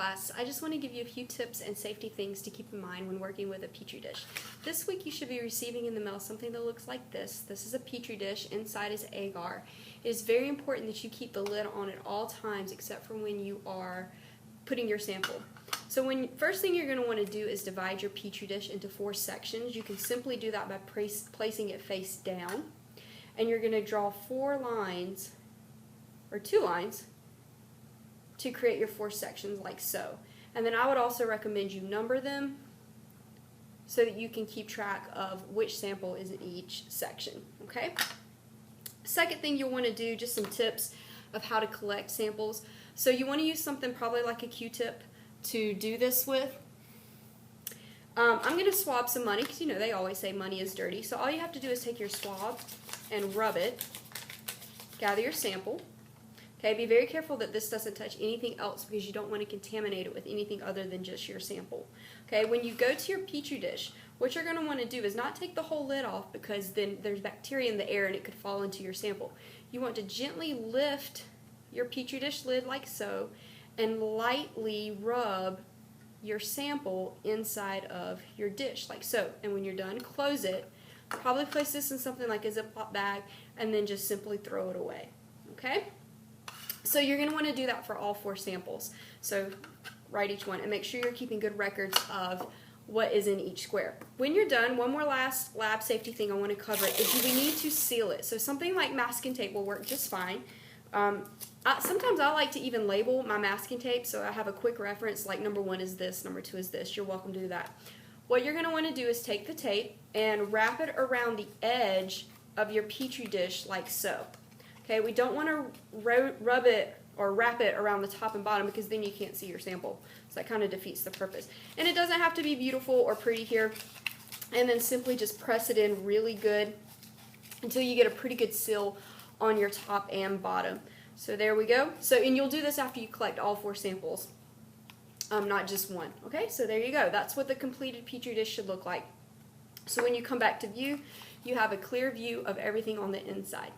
class, I just want to give you a few tips and safety things to keep in mind when working with a Petri dish. This week you should be receiving in the mail something that looks like this. This is a Petri dish. Inside is agar. It is very important that you keep the lid on at all times except for when you are putting your sample. So first thing you're going to want to do is divide your Petri dish into 4 sections. You can simply do that by placing it face down. And you're going to draw 4 lines, or 2 lines, to create your 4 sections like so. And then I would also recommend you number them so that you can keep track of which sample is in each section, okay? Second thing you'll want to do, just some tips of how to collect samples. So you want to use something probably like a Q-tip to do this with. I'm going to swab some money because you know they always say money is dirty. So all you have to do is take your swab and rub it, gather your sample. Okay, be very careful that this doesn't touch anything else because you don't want to contaminate it with anything other than just your sample. Okay, when you go to your Petri dish, what you're going to want to do is not take the whole lid off because then there's bacteria in the air and it could fall into your sample. You want to gently lift your Petri dish lid like so and lightly rub your sample inside of your dish like so. And when you're done, close it. Probably place this in something like a Ziploc bag and then just simply throw it away. Okay? So you're going to want to do that for all 4 samples. So write each one and make sure you're keeping good records of what is in each square. When you're done, one more last lab safety thing I want to cover is we need to seal it. So something like masking tape will work just fine. Sometimes I like to even label my masking tape so I have a quick reference like number 1 is this, number 2 is this. You're welcome to do that. What you're going to want to do is take the tape and wrap it around the edge of your Petri dish like so. Okay, we don't want to rub it or wrap it around the top and bottom because then you can't see your sample. So that kind of defeats the purpose. And it doesn't have to be beautiful or pretty here. And then simply just press it in really good until you get a pretty good seal on your top and bottom. So there we go. So, and you'll do this after you collect all 4 samples, not just one. Okay, so there you go. That's what the completed Petri dish should look like. So when you come back to view, you have a clear view of everything on the inside.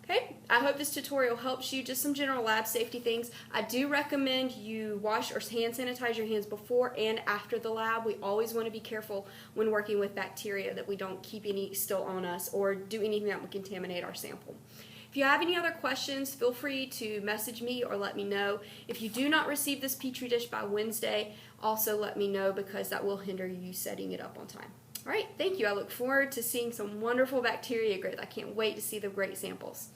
Okay, I hope this tutorial helps you. Just some general lab safety things. I do recommend you wash or hand sanitize your hands before and after the lab. We always want to be careful when working with bacteria that we don't keep any still on us or do anything that would contaminate our sample. If you have any other questions, feel free to message me or let me know. If you do not receive this Petri dish by Wednesday, also let me know because that will hinder you setting it up on time. All right, thank you. I look forward to seeing some wonderful bacteria growth. I can't wait to see the great samples.